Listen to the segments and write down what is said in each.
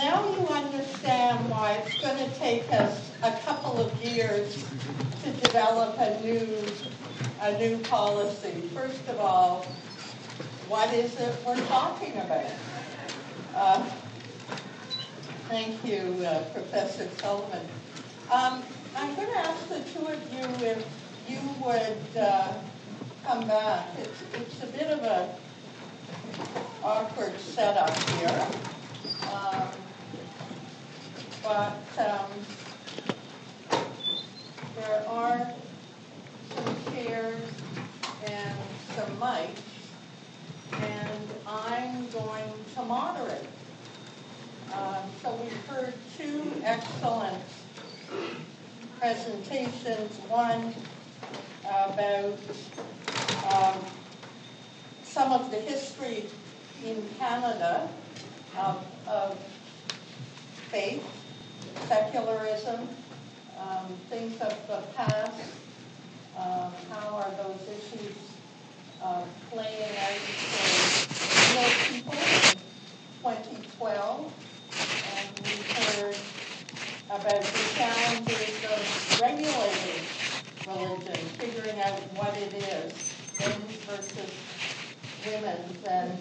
now you understand why it's going to take us a couple of years to develop a new policy. First of all, what is it we're talking about? Thank you, Professor Sullivan. I'm going to ask the two of you if you would come back. It's a bit of a awkward setup here, but there are some chairs and some mics, and I'm going to moderate. So we've heard two excellent presentations, one about some of the history in Canada of faith, secularism, things of the past, how are those issues playing out for real people in 2012, and we heard about the challenges of regulating religion, figuring out what it is, men's versus women's, and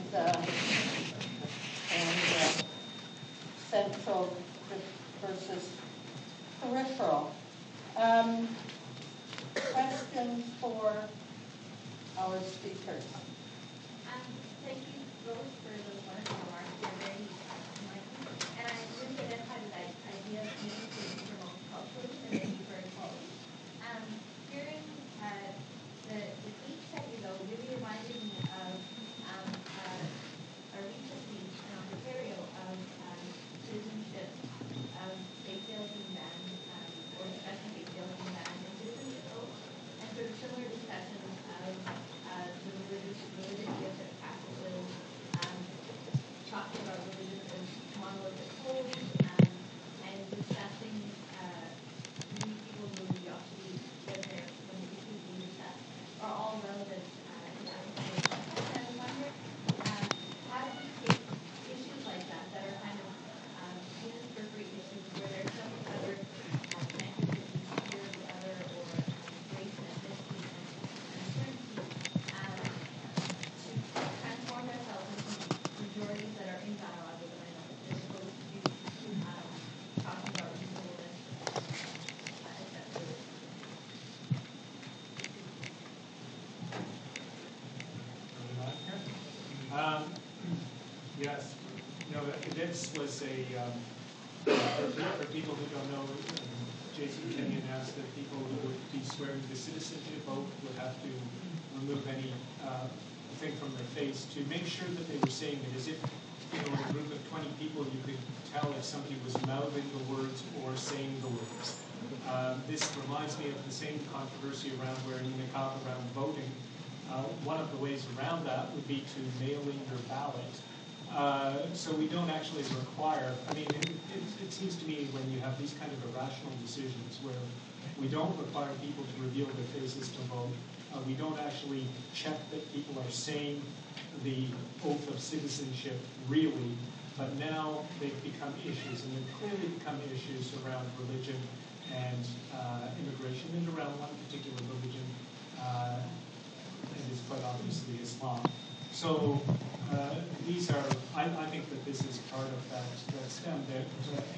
central versus peripheral. Questions for our speakers? Thank you both for those wonderful remarks. They're very enlightening. And I really identified with that idea of needing to promote culturally and maybe for equality. Hearing the speech that you though really reminded me of a recent speech in Ontario of citizenship, of bake sales being banned, or discussion of bake sales being banned, and citizenship votes, and sort of similar discussions of the religious gifts that practices, talking about religion as monolithic wholes, and discussing new people's religiosity when the issues being discussed are all relevant in that conversation. And I wonder, how do we take issues like that are kind of seen as periphery issues where there's some other connected to fear of the other or race and ethnicity and uncertainty, to transform ourselves into majorities that are in dialogue with one another, as opposed to talking about reasonableness, etc. Yes, this was for people who don't know, Jason Kenney announced that people who would be swearing the citizenship oath would have to remove any thing from their face to make sure that they were saying it as if, in a group of 20 people, you could tell if somebody was mouthing the words or saying the words. This reminds me of the same controversy around around voting. One of the ways around that would be to mail in your ballot. So we don't actually require, it seems to me when you have these kind of irrational decisions where we don't require people to reveal their faces to vote, we don't actually check that people are saying the oath of citizenship really, but now they've become issues, and they've clearly become issues around religion and immigration, and around one particular religion, and it's quite obviously Islam. So these are, I think that this is part of that stem. The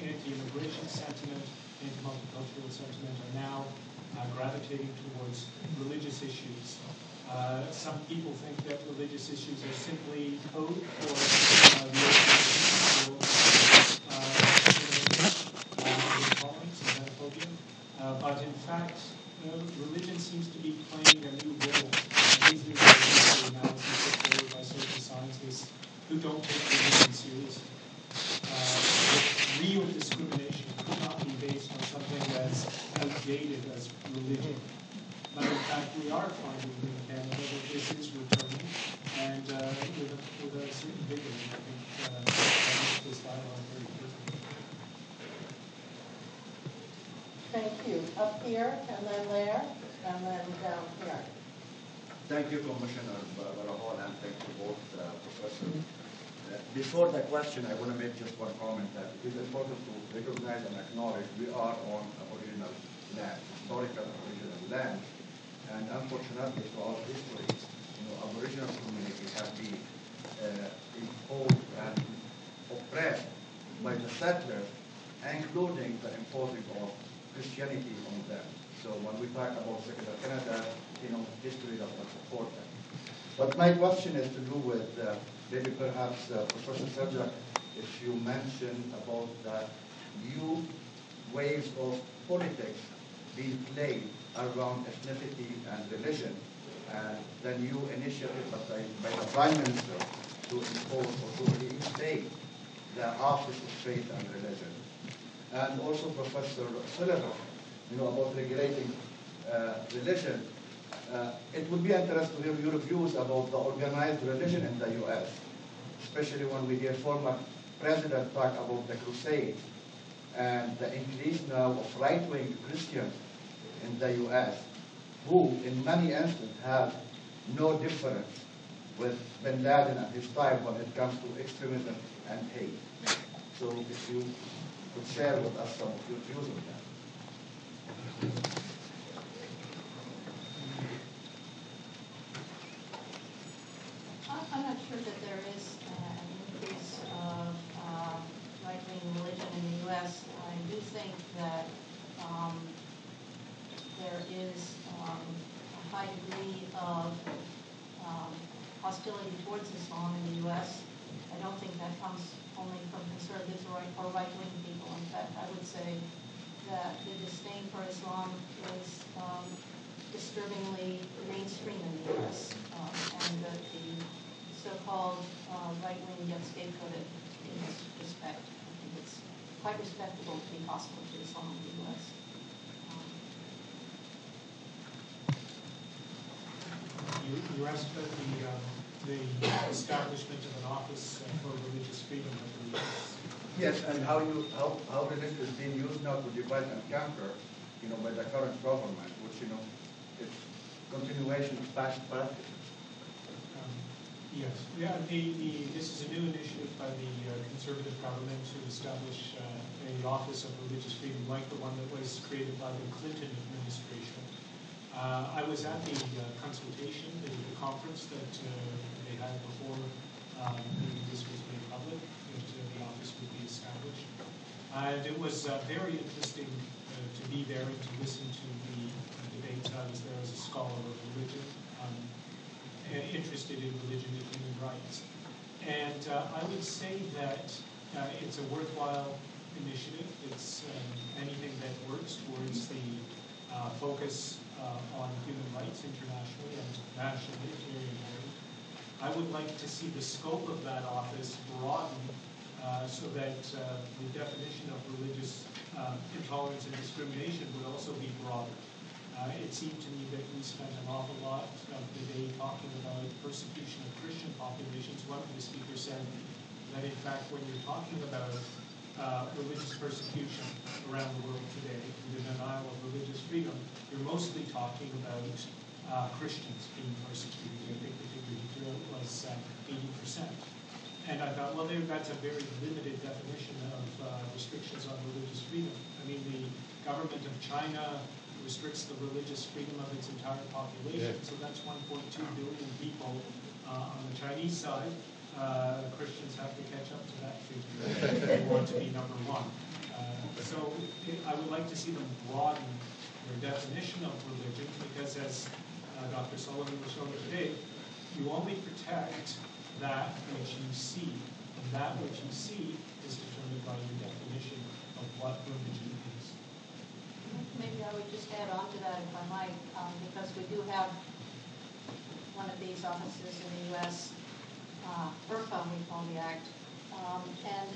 anti-immigration sentiment, anti-multicultural sentiment are now gravitating towards religious issues. Some people think that religious issues are simply code for intolerance and xenophobia. But in fact, religion seems to be playing a new role. These new analyses put forward by social scientists who don't take religion seriously. Real discrimination could not be based on something as outdated as religion. But in fact, we are finding in Canada that this is returning, and with a certain vigor. I think that makes this dialogue very different. Thank you. Up here, and then there, and then down here. Thank you, Commissioner Barahol, and thank you both, Professor Before the question, I want to make just one comment that it is important to recognize and acknowledge we are on original land, historical original land, and unfortunately throughout history, Aboriginal community have been imposed and oppressed by the settlers, including the imposing of Christianity on them. So when we talk about secular Canada, history does not support that. But my question is to do with maybe perhaps Professor Seljak, if you mentioned about the new ways of politics being played around ethnicity and religion, and the new initiative by the Prime Minister to impose or to reinstate the Office of Faith and Religion. And also Professor Sullivan, about regulating religion. It would be interesting to hear your views about the organized religion in the U.S., especially when we hear former president talk about the Crusades and the increase now of right-wing Christians in the U.S., who in many instances have no difference with bin Laden and his time when it comes to extremism and hate. So if you could share with us some of your views on that. I'm not sure that there is an increase of right-wing religion in the U.S. I do think that there is a high degree of hostility towards Islam in the U.S. I don't think that comes only from conservatives or right-wing people. In fact, I would say that the disdain for Islam is disturbingly mainstream in the U.S. And that the so-called right-wing gets scapegoated in this respect. I think it's quite respectable to be hostile to Islam in the U.S. You asked about the establishment of an office for religious freedom, I believe. Yes, and how religion is being used now to divide and conquer, by the current government, which it's continuation of past practices. Yes, yeah. This is a new initiative by the Conservative government to establish an office of religious freedom, like the one that was created by the Clinton administration. I was at the consultation, the conference that they had before this was made public, that the office would be established. And it was very interesting to be there and to listen to the debates. I was there as a scholar of religion, interested in religion and human rights. And I would say that it's a worthwhile initiative. It's anything that works towards the focus on human rights internationally and nationally is very important. I would like to see the scope of that office broaden so that the definition of religious intolerance and discrimination would also be broader. It seemed to me that we spent an awful lot of the day talking about persecution of Christian populations. One of the speakers said that, in fact, when you're talking about religious persecution around the world today, the denial of religious freedom, you're mostly talking about Christians being persecuted. I think the figure he threw out was 80%. And I thought, well, that's a very limited definition of restrictions on religious freedom. I mean, the government of China restricts the religious freedom of its entire population, so that's 1.2 billion people. On the Chinese side, Christians have to catch up to that figure if they want to be number one. So I would like to see them broaden their definition of religion, because as Dr. Sullivan was showing today, you only protect that which you see, and that which you see is determined by your definition of what religion is. Maybe I would just add on to that, if I might, because we do have one of these offices in the U.S., FERPA, we call the act, and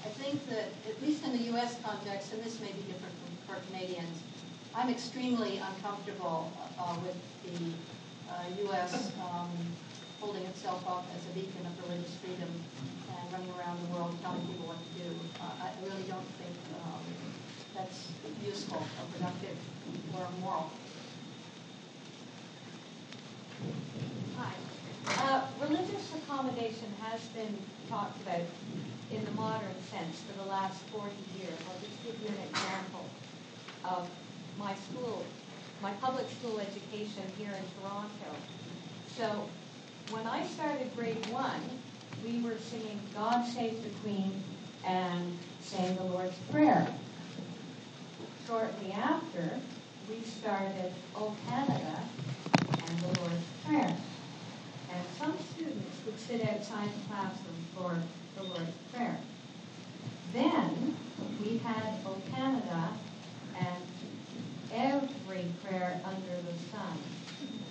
I think that, at least in the U.S. context, and this may be different for Canadians, I'm extremely uncomfortable with the U.S. Holding itself up as a beacon of religious freedom and running around the world telling people what to do. I really don't think that's useful or productive or moral. Hi. Religious accommodation accommodation has been talked about in the modern sense for the last 40 years. I'll just give you an example of my school, my public school education here in Toronto. So when I started grade 1, we were singing God Save the Queen and saying the Lord's Prayer. Shortly after, we started O Canada and the Lord's Prayer. And some students would sit outside the classroom for the Lord's Prayer. Then we had O Canada and every prayer under the sun.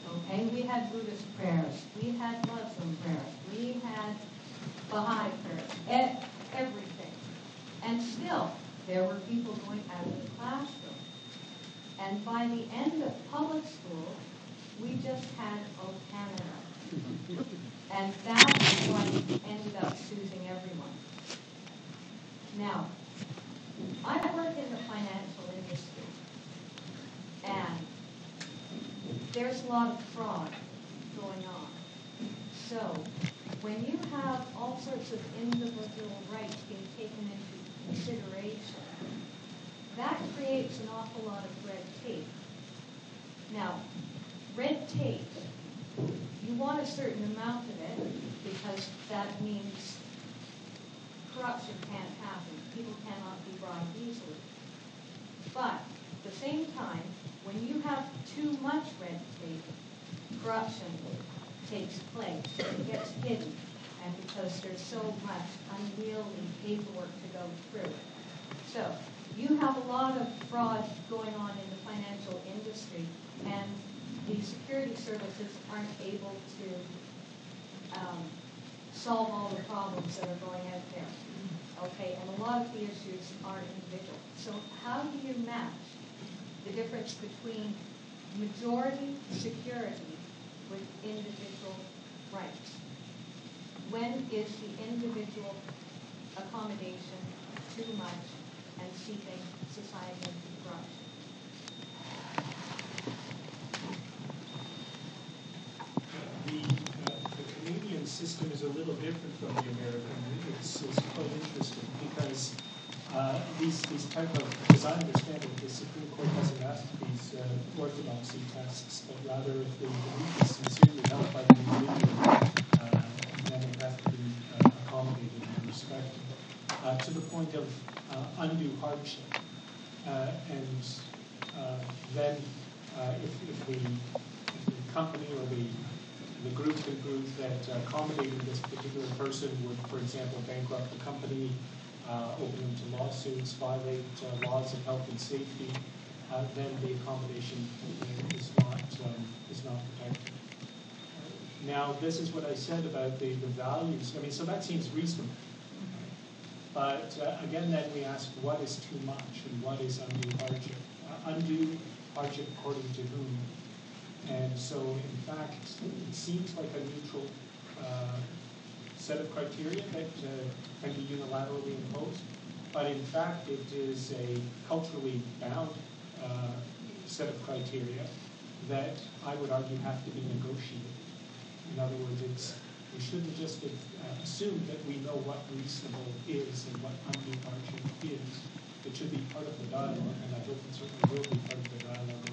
Okay, we had Buddhist prayers, we had Muslim prayers, we had Baha'i prayers, everything. And still, there were people going out of the classroom. And by the end of public school, we just had O Canada. And that's what ended up soothing everyone. Now, I work in the financial industry, and there's a lot of fraud going on. So, when you have all sorts of individual rights being taken into consideration, that creates an awful lot of red tape. Now, red tape, you want a certain amount of it because that means corruption can't happen. People cannot be bribed easily. But at the same time, when you have too much red tape, corruption takes place. It gets hidden, and because there's so much unwieldy paperwork to go through. So you have a lot of fraud going on in the financial industry, and the security services aren't able to solve all the problems that are going out there. Okay, and a lot of the issues are individual. So how do you match the difference between majority security with individual rights? When is the individual accommodation too much and seeping society into corruption? The Canadian system is a little different from the American. It's quite interesting because these type of, as I understand it, the Supreme Court hasn't asked these orthodoxy tests, but rather if the belief is sincerely held by the individual, then it has to be accommodated and respected to the point of undue hardship. And then if the company or the group concludes that accommodating this particular person would, for example, bankrupt the company, open them to lawsuits, violate laws of health and safety, then the accommodation is not protected. Now, this is what I said about the values. I mean, so that seems reasonable. But again, then we ask, what is too much and what is undue hardship? Undue hardship according to whom? And so, in fact, it seems like a neutral set of criteria that can be unilaterally imposed. But in fact, it is a culturally bound set of criteria that I would argue have to be negotiated. In other words, we shouldn't just assume that we know what reasonable is and what undue hardship is. It should be part of the dialogue, and I hope it certainly will be part of the dialogue